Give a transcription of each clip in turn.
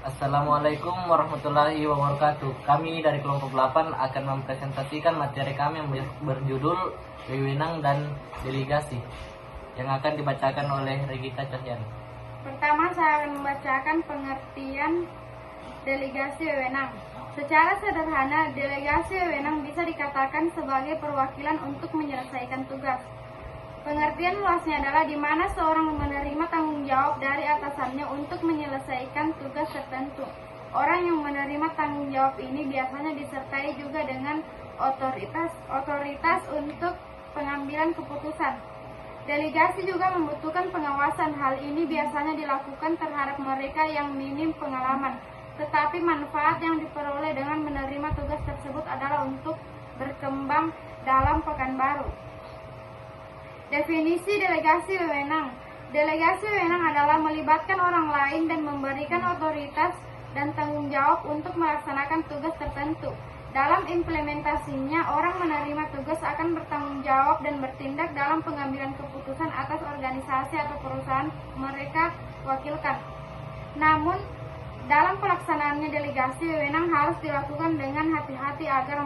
Assalamualaikum warahmatullahi wabarakatuh. Kami dari kelompok 8 akan mempresentasikan materi kami yang berjudul Wewenang dan Delegasi yang akan dibacakan oleh Regita Cahyan. Pertama, saya akan membacakan pengertian delegasi wewenang. Secara sederhana, delegasi wewenang bisa dikatakan sebagai perwakilan untuk menyelesaikan tugas. Pengertian luasnya adalah di mana seorang menerima tanggung jawab dari atasannya untuk menyelesaikan tugas tertentu. Orang yang menerima tanggung jawab ini biasanya disertai juga dengan otoritas untuk pengambilan keputusan. Delegasi juga membutuhkan pengawasan. Hal ini biasanya dilakukan terhadap mereka yang minim pengalaman. Tetapi manfaat yang diperoleh dengan menerima tugas tersebut adalah untuk berkembang dalam pekan baru. Definisi delegasi wewenang. Delegasi wewenang adalah melibatkan orang lain dan memberikan otoritas dan tanggung jawab untuk melaksanakan tugas tertentu. Dalam implementasinya, orang menerima tugas akan bertanggung jawab dan bertindak dalam pengambilan keputusan atas organisasi atau perusahaan mereka wakilkan. Namun, dalam pelaksanaannya delegasi wewenang harus dilakukan dengan hati-hati agar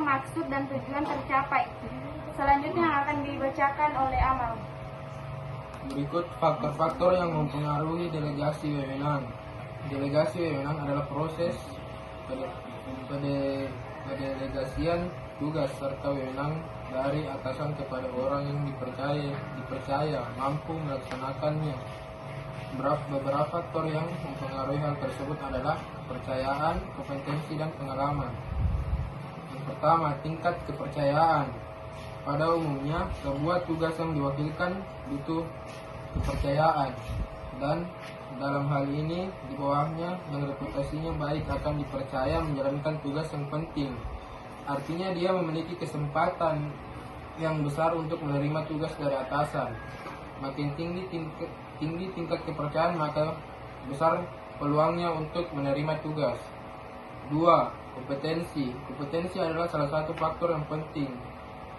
maksud dan tujuan tercapai. Selanjutnya yang akan dibacakan oleh Amal. Berikut faktor-faktor yang mempengaruhi delegasi wewenang. Delegasi wewenang adalah proses pendelegasian tugas serta wewenang dari atasan kepada orang yang dipercaya mampu melaksanakannya. Beberapa faktor yang mempengaruhi hal tersebut adalah kepercayaan, kompetensi, dan pengalaman. Yang pertama, tingkat kepercayaan. Pada umumnya, sebuah tugas yang diwakilkan butuh kepercayaan, dan dalam hal ini, di bawahnya yang reputasinya baik akan dipercaya menjalankan tugas yang penting. Artinya dia memiliki kesempatan yang besar untuk menerima tugas dari atasan. Makin tinggi tingkat kepercayaan, maka besar peluangnya untuk menerima tugas. 2. Kompetensi. Kompetensi adalah salah satu faktor yang penting.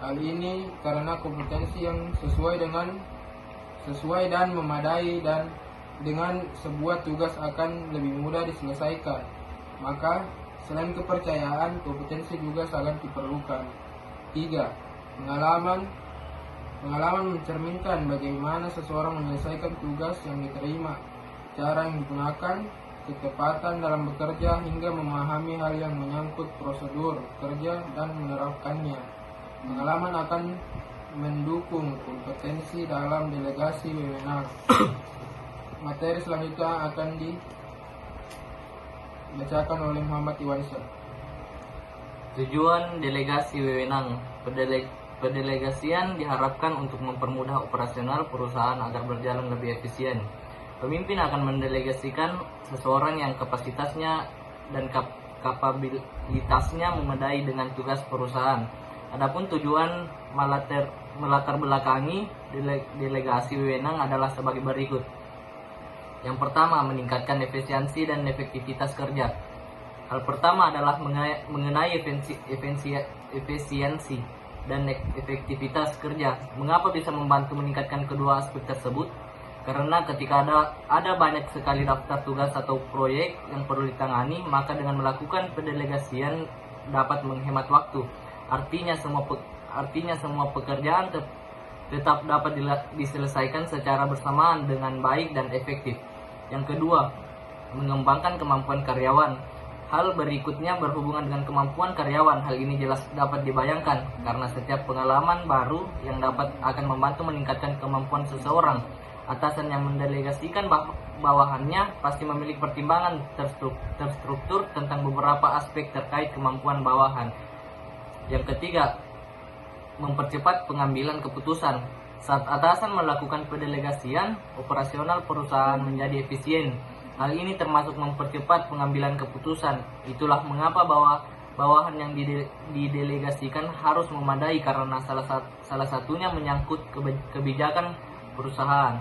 Hal ini karena kompetensi yang sesuai dan memadai dan dengan sebuah tugas akan lebih mudah diselesaikan. Maka selain kepercayaan, kompetensi juga sangat diperlukan. 3. Pengalaman mencerminkan bagaimana seseorang menyelesaikan tugas yang diterima, cara yang digunakan, ketepatan dalam bekerja, hingga memahami hal yang menyangkut prosedur kerja dan menerapkannya. Pengalaman akan mendukung kompetensi dalam delegasi wewenang. Materi selanjutnya akan dibacakan oleh Muhammad Iwansyah. Tujuan delegasi wewenang. Pendelegasian diharapkan untuk mempermudah operasional perusahaan agar berjalan lebih efisien. Pemimpin akan mendelegasikan seseorang yang kapasitasnya dan kapabilitasnya memadai dengan tugas perusahaan. Adapun tujuan melatar belakangi delegasi wewenang adalah sebagai berikut. Yang pertama, meningkatkan efisiensi dan efektivitas kerja. Hal pertama adalah mengenai efisiensi dan efektivitas kerja. Mengapa bisa membantu meningkatkan kedua aspek tersebut? Karena ketika ada banyak sekali daftar tugas atau proyek yang perlu ditangani, maka dengan melakukan pendelegasian dapat menghemat waktu. Artinya semua pekerjaan tetap dapat diselesaikan secara bersamaan dengan baik dan efektif. Yang kedua, mengembangkan kemampuan karyawan. Hal berikutnya berhubungan dengan kemampuan karyawan. Hal ini jelas dapat dibayangkan karena setiap pengalaman baru yang akan membantu meningkatkan kemampuan seseorang. Atasan yang mendelegasikan bawahannya pasti memiliki pertimbangan terstruktur tentang beberapa aspek terkait kemampuan bawahan. Yang ketiga, mempercepat pengambilan keputusan. Saat atasan melakukan pendelegasian, operasional perusahaan menjadi efisien. Hal ini termasuk mempercepat pengambilan keputusan. Itulah mengapa bawahan yang didelegasikan harus memadai karena salah satunya menyangkut kebijakan perusahaan.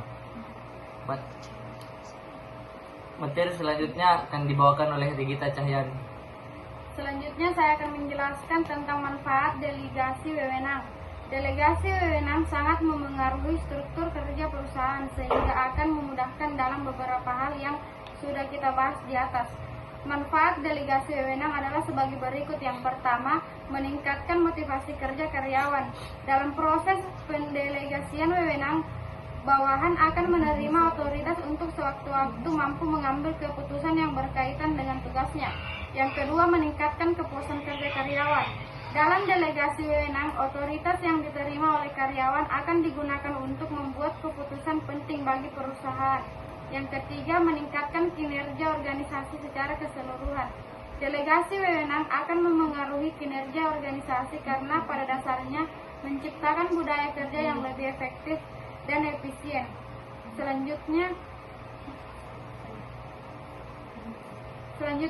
Materi selanjutnya akan dibawakan oleh Regita Cahyan. Selanjutnya saya akan menjelaskan tentang manfaat delegasi wewenang. Delegasi wewenang sangat memengaruhi struktur kerja perusahaan sehingga akan memudahkan dalam beberapa hal yang sudah kita bahas di atas. Manfaat delegasi wewenang adalah sebagai berikut. Yang pertama, meningkatkan motivasi kerja karyawan. Dalam proses pendelegasian wewenang, bawahan akan menerima otoritas untuk sewaktu-waktu mampu mengambil keputusan yang berkaitan dengan tugasnya. Yang kedua, meningkatkan kepuasan kerja karyawan. Dalam delegasi wewenang, otoritas yang diterima oleh karyawan akan digunakan untuk membuat keputusan penting bagi perusahaan. Yang ketiga, meningkatkan kinerja organisasi secara keseluruhan. Delegasi wewenang akan memengaruhi kinerja organisasi karena pada dasarnya menciptakan budaya kerja yang lebih efektif dan efisien. Selanjutnya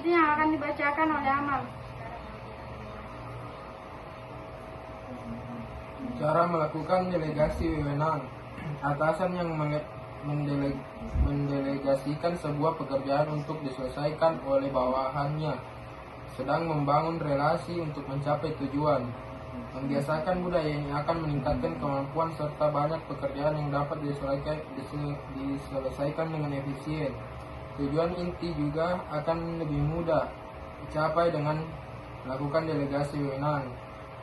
yang akan dibacakan oleh Amal. Cara melakukan delegasi wewenang. Atasan yang mendelegasikan sebuah pekerjaan untuk diselesaikan oleh bawahannya sedang membangun relasi untuk mencapai tujuan. Membiasakan budaya ini akan meningkatkan kemampuan serta banyak pekerjaan yang dapat diselesaikan dengan efisien. Tujuan inti juga akan lebih mudah dicapai dengan melakukan delegasi wewenang.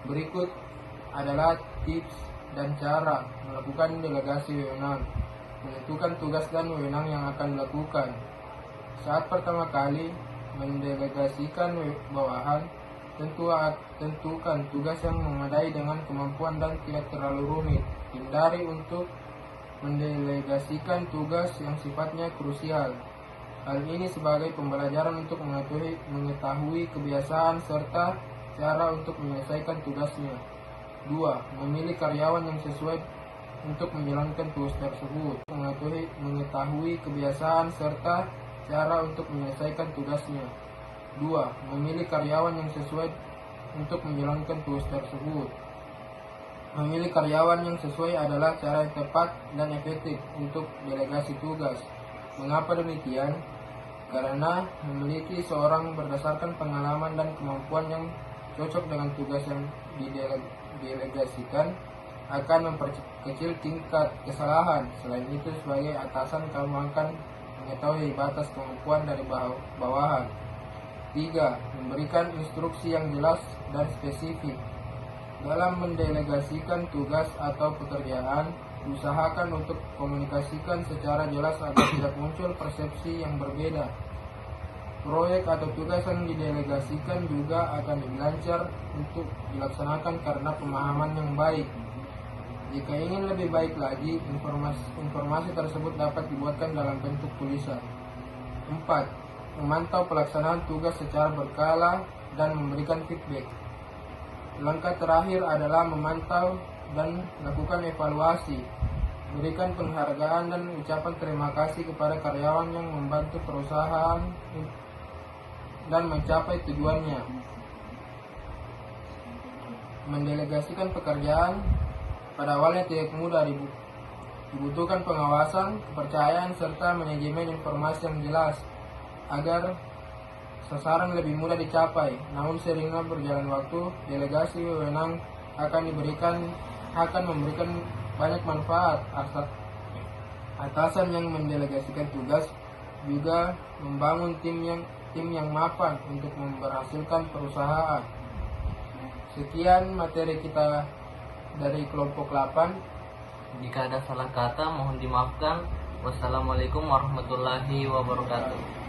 Berikut adalah tips dan cara melakukan delegasi wewenang. Menentukan tugas dan wewenang yang akan dilakukan. Saat pertama kali mendelegasikan bawahan, tentukan tugas yang memadai dengan kemampuan dan tidak terlalu rumit. Hindari untuk mendelegasikan tugas yang sifatnya krusial. Hal ini sebagai pembelajaran untuk mengetahui kebiasaan serta cara untuk menyelesaikan tugasnya. 2. Memilih karyawan yang sesuai untuk menjalankan tugas tersebut. Mengetahui kebiasaan serta cara untuk menyelesaikan tugasnya. 2. Memilih karyawan yang sesuai untuk menjalankan tugas tersebut. Memilih karyawan yang sesuai adalah cara yang tepat dan efektif untuk delegasi tugas. Mengapa demikian? Karena memiliki seorang berdasarkan pengalaman dan kemampuan yang cocok dengan tugas yang didelegasikan akan memperkecil tingkat kesalahan. Selain itu, sebagai atasan kamu akan mengetahui batas kemampuan dari bawahan. 3. Memberikan instruksi yang jelas dan spesifik. Dalam mendelegasikan tugas atau pekerjaan, usahakan untuk komunikasikan secara jelas agar tidak muncul persepsi yang berbeda. Proyek atau tugas yang didelegasikan juga akan lebih lancar untuk dilaksanakan karena pemahaman yang baik. Jika ingin lebih baik lagi, informasi tersebut dapat dibuatkan dalam bentuk tulisan. 4. Memantau pelaksanaan tugas secara berkala dan memberikan feedback. Langkah terakhir adalah memantau dan lakukan evaluasi. Berikan penghargaan dan ucapan terima kasih kepada karyawan yang membantu perusahaan dan mencapai tujuannya. Mendelegasikan pekerjaan pada awalnya tidak mudah, dibutuhkan pengawasan, kepercayaan, serta manajemen informasi yang jelas agar sasaran lebih mudah dicapai. Namun seiringnya berjalan waktu, delegasi wewenang akan memberikan banyak manfaat. Atasan yang mendelegasikan tugas juga membangun tim yang mapan untuk memberhasilkan perusahaan. Sekian materi kita dari kelompok 8. Jika ada salah kata mohon dimaafkan. Wassalamualaikum warahmatullahi wabarakatuh.